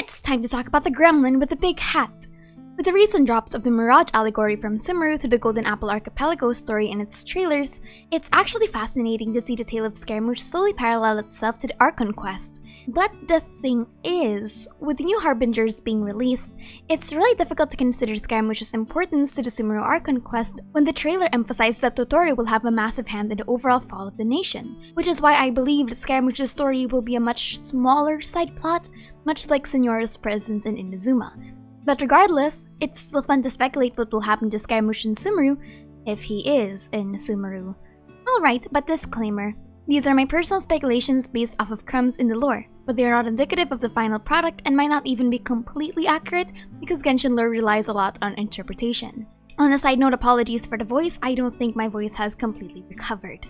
It's time to talk about the gremlin with the big hat. With the recent drops of the Mirage allegory from Sumeru to the Golden Apple Archipelago story in its trailers, it's actually fascinating to see the tale of Scaramouche slowly parallel itself to the Archon quest. But the thing is, with the new Harbingers being released, it's really difficult to consider Scaramouche's importance to the Sumeru Archon quest when the trailer emphasizes that Tottori will have a massive hand in the overall fall of the nation, which is why I believe that Scaramouche's story will be a much smaller side plot, much like Signora's presence in Inazuma. But regardless, it's still fun to speculate what will happen to Scaramouche in Sumeru, if he is in Sumeru. Alright, but disclaimer, these are my personal speculations based off of crumbs in the lore, but they are not indicative of the final product and might not even be completely accurate because Genshin lore relies a lot on interpretation. On a side note, apologies for the voice, I don't think my voice has completely recovered.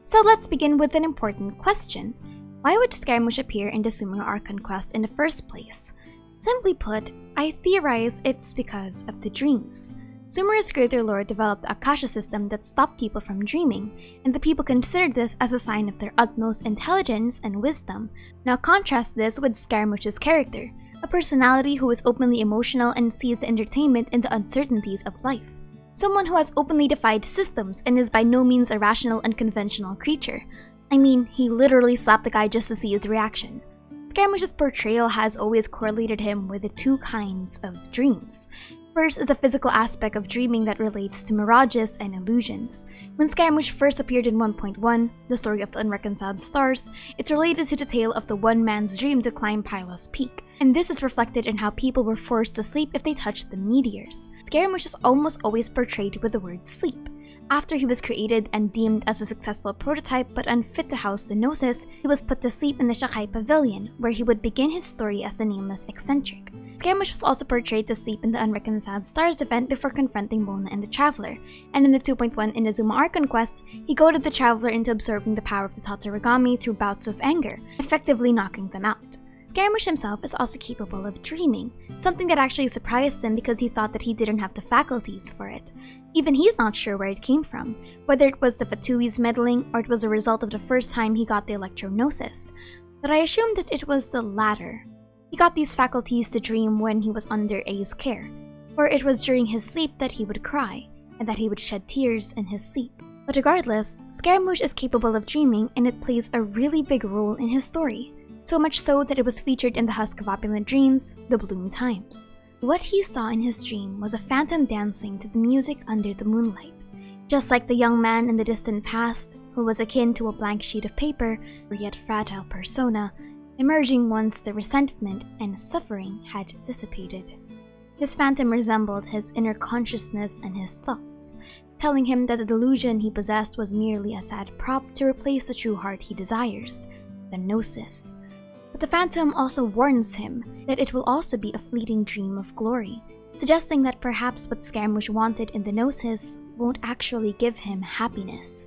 So let's begin with an important question. Why would Scaramouche appear in the Sumeru Archon quest in the first place? Simply put, I theorize it's because of the dreams. Sumeru's greater lore developed the Akasha system that stopped people from dreaming, and the people considered this as a sign of their utmost intelligence and wisdom. Now contrast this with Scaramouche's character, a personality who is openly emotional and sees entertainment in the uncertainties of life. Someone who has openly defied systems and is by no means a rational and conventional creature. I mean, he literally slapped the guy just to see his reaction. Scaramouche's portrayal has always correlated him with the two kinds of dreams. First is the physical aspect of dreaming that relates to mirages and illusions. When Scaramouche first appeared in 1.1, the story of the unreconciled stars, it's related to the tale of the one man's dream to climb Pylos Peak, and this is reflected in how people were forced to sleep if they touched the meteors. Scaramouche is almost always portrayed with the word sleep. After he was created and deemed as a successful prototype but unfit to house the Gnosis, he was put to sleep in the Shakai Pavilion, where he would begin his story as a nameless eccentric. Scaramouche was also portrayed to sleep in the Unreconciled Stars event before confronting Mona and the Traveler, and in the 2.1 Inazuma Archon quest, he goaded the Traveler into absorbing the power of the Tatarigami through bouts of anger, effectively knocking them out. Scaramouche himself is also capable of dreaming, something that actually surprised him because he thought that he didn't have the faculties for it. Even he's not sure where it came from, whether it was the Fatui's meddling or it was a result of the first time he got the Electro-Gnosis. But I assume that it was the latter. He got these faculties to dream when he was under A's care, or it was during his sleep that he would cry, and that he would shed tears in his sleep. But regardless, Scaramouche is capable of dreaming and it plays a really big role in his story. So much so that it was featured in the Husk of Opulent Dreams, The Bloom Times. What he saw in his dream was a phantom dancing to the music under the moonlight. Just like the young man in the distant past, who was akin to a blank sheet of paper, or yet fragile persona, emerging once the resentment and suffering had dissipated. This phantom resembled his inner consciousness and his thoughts, telling him that the delusion he possessed was merely a sad prop to replace the true heart he desires, the Gnosis. But the Phantom also warns him that it will also be a fleeting dream of glory, suggesting that perhaps what Scaramouche wanted in the Gnosis won't actually give him happiness.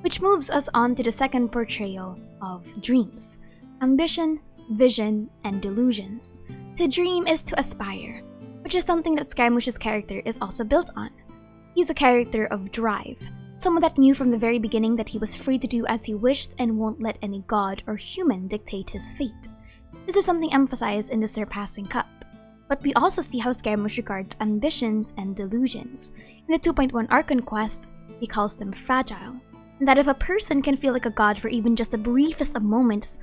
Which moves us on to the second portrayal of dreams: ambition, vision, and delusions. To dream is to aspire, which is something that Scaramouche's character is also built on. He's a character of drive, someone that knew from the very beginning that he was free to do as he wished and won't let any god or human dictate his fate. This is something emphasized in the Surpassing Cup. But we also see how Scaramouche regards ambitions and delusions. In the 2.1 Archon quest, he calls them fragile, and that if a person can feel like a god for even just the briefest of moments,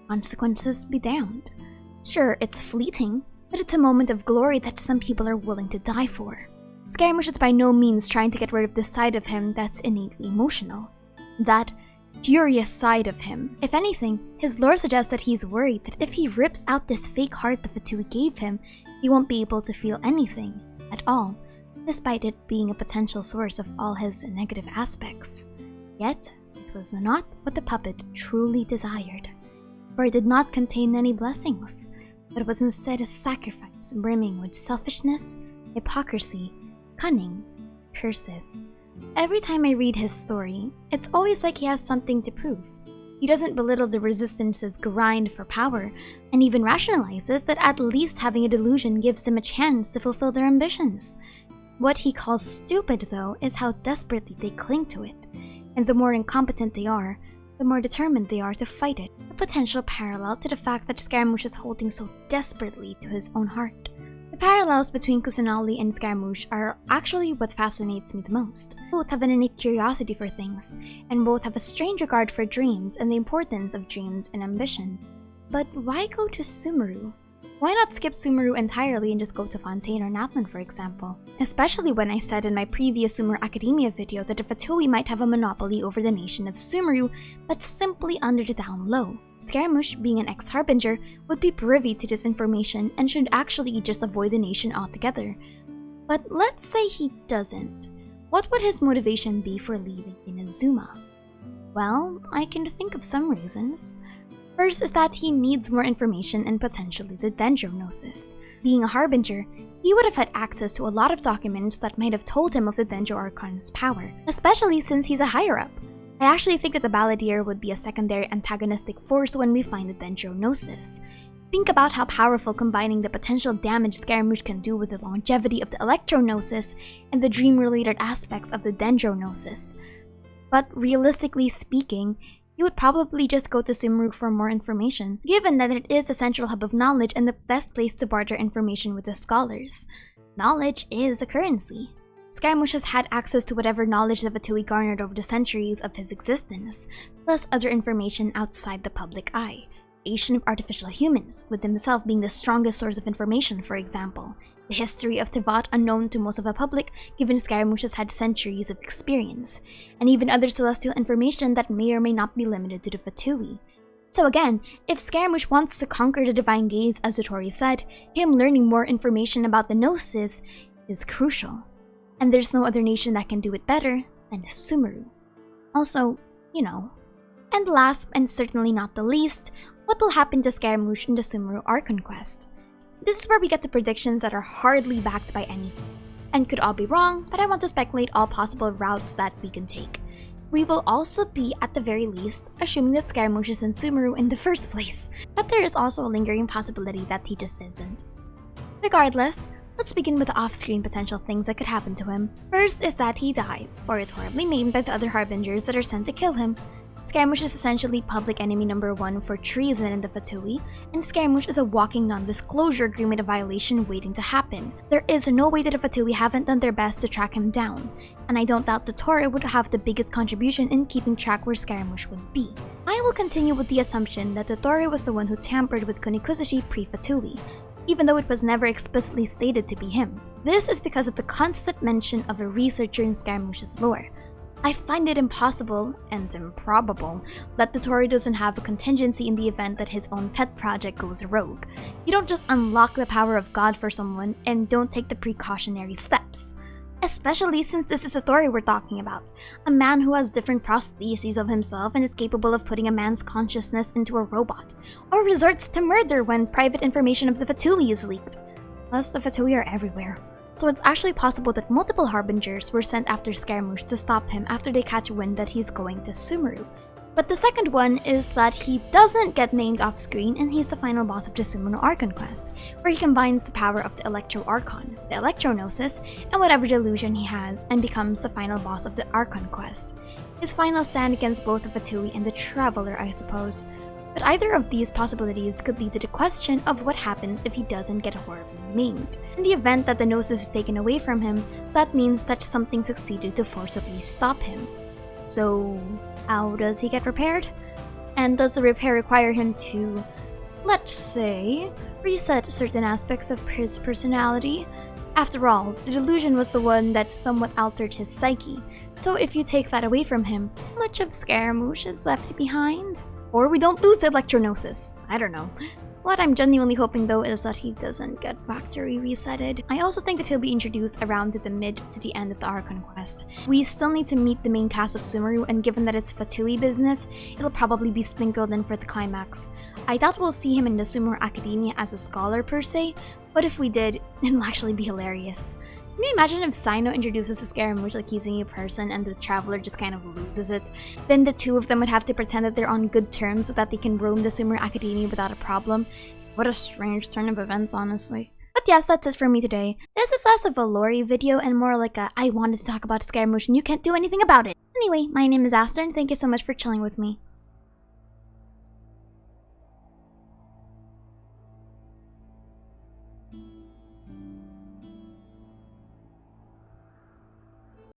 consequences be damned. Sure, it's fleeting, but it's a moment of glory that some people are willing to die for. Scaramouche is by no means trying to get rid of this side of him that's innately emotional. That curious side of him. If anything, his lore suggests that he's worried that if he rips out this fake heart the Fatui gave him, he won't be able to feel anything at all, despite it being a potential source of all his negative aspects. Yet, it was not what the puppet truly desired, for it did not contain any blessings, but was instead a sacrifice brimming with selfishness, hypocrisy, cunning, curses. Every time I read his story, it's always like he has something to prove. He doesn't belittle the Resistance's grind for power, and even rationalizes that at least having a delusion gives them a chance to fulfill their ambitions. What he calls stupid, though, is how desperately they cling to it, and the more incompetent they are, the more determined they are to fight it, a potential parallel to the fact that Scaramouche is holding so desperately to his own heart. The parallels between Kusanali and Scaramouche are actually what fascinates me the most. Both have an innate curiosity for things, and both have a strange regard for dreams and the importance of dreams and ambition. But why go to Sumeru? Why not skip Sumeru entirely and just go to Fontaine or Natlan, for example? Especially when I said in my previous Sumeru Academia video that the Fatui might have a monopoly over the nation of Sumeru, but simply under the down low. Scaramouche, being an ex-harbinger, would be privy to this information and should actually just avoid the nation altogether. But let's say he doesn't. What would his motivation be for leaving Inazuma? Well, I can think of some reasons. First is that he needs more information and potentially the Dendrognosis. Being a harbinger, he would have had access to a lot of documents that might have told him of the Dendro Archon's power, especially since he's a higher-up. I actually think that the Balladeer would be a secondary antagonistic force when we find the Dendrognosis. Think about how powerful combining the potential damage Scaramouche can do with the longevity of the Electrognosis and the dream-related aspects of the Dendrognosis. But realistically speaking, he would probably just go to Sumeru for more information, given that it is the central hub of knowledge and the best place to barter information with the scholars. Knowledge is a currency. Scaramouche has had access to whatever knowledge the Fatui garnered over the centuries of his existence, plus other information outside the public eye. Creation of artificial humans, with himself being the strongest source of information, for example. The history of Tevat unknown to most of the public, given Scaramouche has had centuries of experience, and even other celestial information that may or may not be limited to the Fatui. So again, if Scaramouche wants to conquer the Divine Gaze, as Dotori said, him learning more information about the Gnosis is crucial. And there's no other nation that can do it better than Sumeru. Also, you know. And last, and certainly not the least, what will happen to Scaramouche in the Sumeru Archon quest? This is where we get to predictions that are hardly backed by anything, and could all be wrong, but I want to speculate all possible routes that we can take. We will also be, at the very least, assuming that Scaramouche is in Sumeru in the first place, but there is also a lingering possibility that he just isn't. Regardless, let's begin with the off-screen potential things that could happen to him. First is that he dies, or is horribly maimed by the other harbingers that are sent to kill him. Scaramouche is essentially public enemy number 1 for treason in the Fatui, and Scaramouche is a walking non-disclosure agreement of violation waiting to happen. There is no way that the Fatui haven't done their best to track him down, and I don't doubt the Dotori would have the biggest contribution in keeping track where Scaramouche would be. I will continue with the assumption that the Dotori was the one who tampered with Kunikusashi pre-Fatui, even though it was never explicitly stated to be him. This is because of the constant mention of a researcher in Scaramouche's lore. I find it impossible, and improbable, that the Dotori doesn't have a contingency in the event that his own pet project goes rogue. You don't just unlock the power of God for someone and don't take the precautionary steps. Especially since this is a Dotori we're talking about, a man who has different prostheses of himself and is capable of putting a man's consciousness into a robot, or resorts to murder when private information of the Fatui is leaked. Plus, the Fatui are everywhere. So it's actually possible that multiple harbingers were sent after Scaramouche to stop him after they catch wind that he's going to Sumeru. But the second one is that he doesn't get named off-screen and he's the final boss of the Sumeru Archon quest, where he combines the power of the Electro Archon, the Electrognosis, and whatever delusion he has, and becomes the final boss of the Archon quest. His final stand against both the Fatui and the Traveler, I suppose. But either of these possibilities could lead to the question of what happens if he doesn't get horribly maimed. In the event that the Gnosis is taken away from him, that means that something succeeded to forcibly stop him. So, how does he get repaired? And does the repair require him to, let's say, reset certain aspects of his personality? After all, the delusion was the one that somewhat altered his psyche, so if you take that away from him, how much of Scaramouche is left behind? Or we don't lose the Electrognosis. I don't know. What I'm genuinely hoping though is that he doesn't get factory resetted. I also think that he'll be introduced around to the mid to the end of the Archon quest. We still need to meet the main cast of Sumeru, and given that it's Fatui business, it'll probably be sprinkled in for the climax. I doubt we'll see him in the Sumeru Academia as a scholar per se, but if we did, it'll actually be hilarious. Can you imagine if Sino introduces a Scaramouche like he's a new person and the Traveler just kind of loses it? Then the two of them would have to pretend that they're on good terms so that they can roam the Sumeru Academia without a problem. What a strange turn of events, honestly. But yes, that's it for me today. This is less of a lore video and more like a I wanted to talk about Scaramouche and you can't do anything about it. Anyway, my name is Aster and thank you so much for chilling with me.